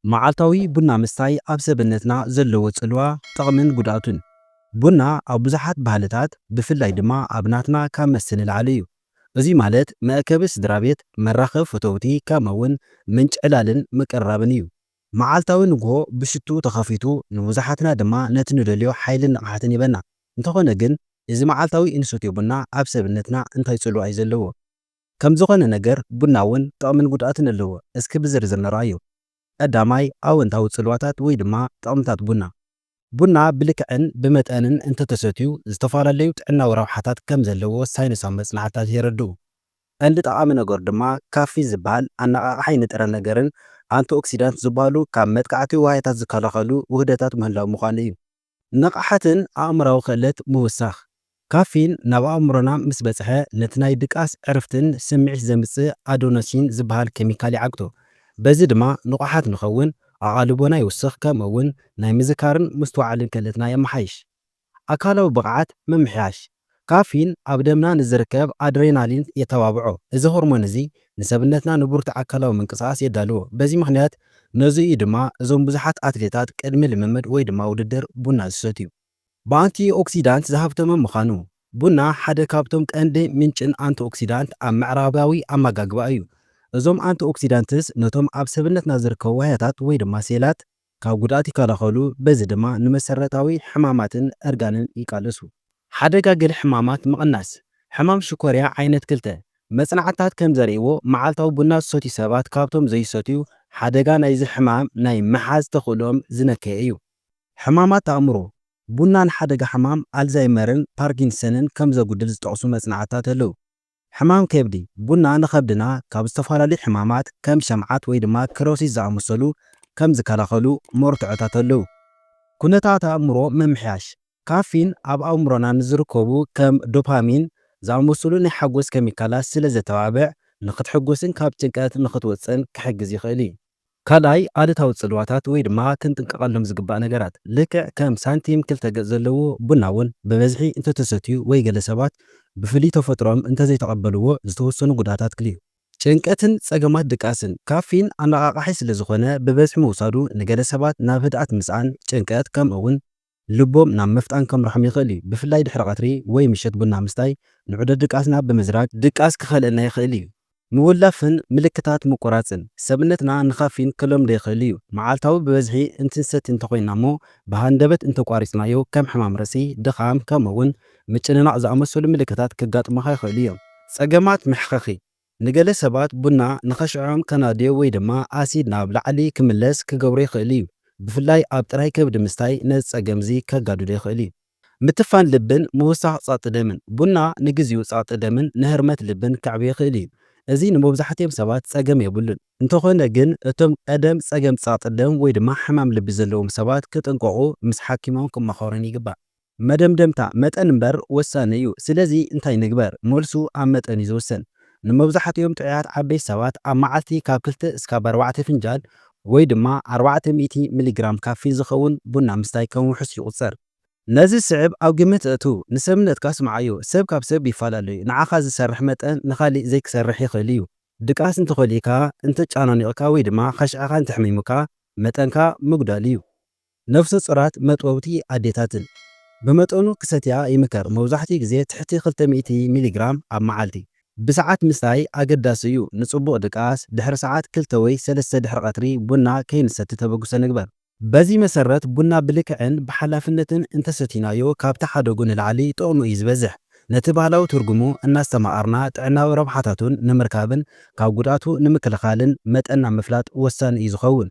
መዓልታዊ ቡና ምስታይ ኣብ ሰብነትና ዘለዎ ጽልዋ ጥቕምን ጉድኣቱን ቡና ኣብ ብዙሓት ባህልታት ብፍላይ ድማ ኣብ ናትና ካብ መስተ ንላዕሊ እዩ። እዚ ማለት መአከቢ ስድራቤት መራኸቢ ፈተውቲ ከምኡውን ምንጭ ዕላልን ምቅርራብን እዩ። መዓልታዊ ንግሆ ብሽቱ ተኸፊቱ ንብዙሓትና ድማ ነቲ ንደልዮ ሓይልን ንቕሓትን ይበና። እንተኾነ ግን እዚ መዓልታዊ እንሰትዮ ቡና ኣብ ሰብነትና እንታይ ጽልዋ እዩ ዘለዎ? ከም ዝኾነ ነገር ቡና እውን ጥቕምን ጉድኣትን ኣለዎ። እስኪ ብዝርዝር ንርአዮ። ቀዳማይ ኣወንታዊ ጽልዋታት ወይ ድማ ጥቕምታት ቡና። ቡና ብልክዕን ብመጠንን እንተተሰትዩ ዝተፈላለዩ ጥዕናዊ ረብሓታት ከም ዘለዎ ሳይንሳዊ መጽናዕትታት የረድኡ። ቀንዲ ጠቓሚ ነገር ድማ ካፊን ዝበሃል ኣነቓቓሒ ንጥረ ነገርን አንቲኦክሲዳንት ዝበሃሉ ካብ መጥቃዕቲ ዋህታት ዝከላኸሉ ውህደታት ምህላው ምዃኑ እዩ። ንቕሓትን ኣእምራዊ ክእለት ምውሳኽ ካፊን ናብ ኣእምሮና ምስ በጽሐ ነቲ ናይ ድቃስ ዕርፍትን ስምዒት ዘምጽእ ኣዶኖሲን ዝበሃል ኬሚካል ይዓግቶ። በዚ ድማ ንቑሓት ንኸውን ኣቓልቦና ይውስኽ ከምኡውን ናይ ምዝካርን ምስትዋዕልን ክእለትና የመሓይሽ። ኣካላዊ ብቕዓት ምምሕያሽ ካፊን ኣብ ደምና ንዝርከብ ኣድሬናሊን የተባብዖ። እዚ ሆርሞን እዚ ንሰብነትና ንቡርቲ ኣካላዊ ምንቅስቓስ የዳልዎ። በዚ ምኽንያት ነዚኡ ድማ እዞም ብዙሓት ኣትሌታት ቅድሚ ልምምድ ወይ ድማ ውድድር ቡና ዝሰትዩ ብኣንቲ ኦክሲዳንት ዝሃብተመ ምዃኑ። ቡና ሓደ ካብቶም ቀንዲ ምንጭን ኣንቲ ኦክሲዳንት ኣብ ምዕራባዊ ኣመጋግባ እዩ። እዞም ኣንቲ ኦክሲዳንትስ ነቶም ኣብ ሰብነትና ዝርከቡ ዋህታት ወይ ድማ ሴላት ካብ ጉድኣት ይከላኸሉ። በዚ ድማ ንመሰረታዊ ሕማማትን እርጋንን ይቃለሱ። ሓደጋ ገለ ሕማማት ምቕናስ ሕማም ሽኮርያ ዓይነት 2 መጽናዕትታት ከም ዘርእይዎ መዓልታዊ ቡና ዝሰትዩ ሰባት ካብቶም ዘይሰትዩ ሓደጋ ናይዚ ሕማም ናይ ምሓዝ ተኽእሎም ዝነከየ እዩ። ሕማማት ኣእምሮ ቡና ንሓደጋ ሕማም ኣልዛይመርን ፓርኪንሰንን ከም ዘጉድል ዝጠቕሱ መጽናዕትታት ኣለዉ። ሕማም ከብዲ ቡና ንኸብድና ካብ ዝተፈላለዩ ሕማማት ከም ሸምዓት ወይ ድማ ክሮሲስ ዝኣመሰሉ ከም ዝከላኸሉ መርትዖታት ኣለዉ። ኩነታት ኣእምሮ ምምሕያሽ ካፊን ኣብ ኣእምሮና ንዝርከቡ ከም ዶፓሚን ዝኣመሰሉ ናይ ሓጎስ ኬሚካላት ስለ ዘተባብዕ ንኽትሕጎስን ካብ ጭንቀት ንኽትወፅን ክሕግዝ ይኽእል እዩ። ካልኣይ ኣሉታዊ ጽልዋታት ወይ ድማ ክንጥንቀቐሎም ዝግባእ ነገራት ልክዕ ከም ሳንቲም 2 ገጽ ዘለዎ ቡና እውን ብበዝሒ እንተተሰትዩ ወይ ገለ ሰባት ብፍሉይ ተፈጥሮም እንተዘይተቐበልዎ ዝተወሰኑ ጉድኣታት ክልዩ። ጭንቀትን ጸገማት ድቃስን ካፊን ኣነቓቓሒ ስለ ዝኾነ ብበዝሒ ምውሳዱ ንገለ ሰባት ናብ ህድኣት ምጽኣን ጭንቀት ከምኡውን ልቦም ናብ ምፍጣን ከምርሖም ይኽእል እዩ። ብፍላይ ድሕሪ ቀትሪ ወይ ምሸት ቡና ምስታይ ንዑደት ድቃስና ብምዝራግ ድቃስ ክኸልአና ይኽእል እዩ። ምውላፍን ምልክታት ምቁራጽን ሰብነትና ንካፊን ክለምዶ ይኽእል እዩ። መዓልታዊ ብበዝሒ እንትንሰቲ እንተኮይንና እሞ ብሃንደበት እንተቋሪጽናዮ ከም ሕማም ርእሲ፣ ድኻም ከምኡውን ምጭንናቕ ዝኣመሰሉ ምልክታት ከጋጥሙኻ ይኽእሉ እዮም። ጸገማት መሕኸኺ ንገለ ሰባት ቡና ንኸሽዖም ከናድዮ ወይ ድማ ኣሲድ ናብ ላዕሊ ክምለስ ክገብሮ ይኽእል እዩ። ብፍላይ ኣብ ጥራይ ከብዲ ምስታይ ነዚ ጸገም እዚ ከጋድዶ ይኽእል እዩ። ምትፋን ልብን ምውሳኽ ጸቕጢ ደምን ቡና ንግዚኡ ጸቕጢ ደምን ንህርመት ልብን ከዕብዮ ይኽእል እዩ። እዚ ንመብዛሕትኦም ሰባት ጸገም የብሉን። እንተኾነ ግን እቶም ቀደም ጸገም ጸቕጢ ደም ወይ ድማ ሕማም ልቢ ዘለዎም ሰባት ክጥንቀቑ ምስ ሓኪሞም ክመኻኸሩን ይግባእ። መደምደምታ መጠን እምበር ወሳኒ እዩ። ስለዚ እንታይ ንግበር? መልሱ ኣብ መጠን እዩ ዝውሰን። ንመብዛሕትኦም ጥዑያት ዓበይቲ ሰባት ኣብ መዓልቲ ካብ 2 እስካብ 4 ፍንጃል ወይ ድማ 400 ሚሊግራም ካፊን ዝኸውን ቡና ምስታይ ከም ውሑስ ይቑጸር። ነዚ ስዕብ ኣብ ግምት እቱ ንሰብነትካ ስምዓዮ። ሰብ ካብ ሰብ ይፈላለዩ። ንዓኻ ዝሰርሕ መጠን ንኻሊእ ዘይክሰርሕ ይኽእል እዩ። ድቃስ እንተኸሊካ እንተጫናኒቕካ ወይ ድማ ኸሽዓኻ እንተሕሚሙካ መጠንካ ምጉዳል እዩ። ነፍሰ ፁራት መጥበውቲ ኣዴታትን ብመጠኑ ክሰትያ ይምከር። መብዛሕትኡ ግዜ ትሕቲ 200 ሚሊግራም ኣብ መዓልቲ ብሰዓት ምስታይ ኣገዳሲ እዩ። ንጽቡቕ ድቃስ ድሕሪ ሰዓት 2 ወይ 3 ድሕሪ ቀትሪ ቡና ከይንሰቲ ተበግሶ ንግበር። በዚ መሰረት ቡና ብልክዕን ብሓላፍነትን እንተሰቲናዮ ካብቲ ሓደጉ ንላዕሊ ጥቕሙ እዩ ዝበዝሕ። ነቲ ባህላዊ ትርጉሙ እናስተማቕርና ጥዕናዊ ረብሓታቱን ንምርካብን ካብ ጉድኣቱ ንምክልኻልን መጠንና ምፍላጥ ወሳኒ እዩ ዝኸውን።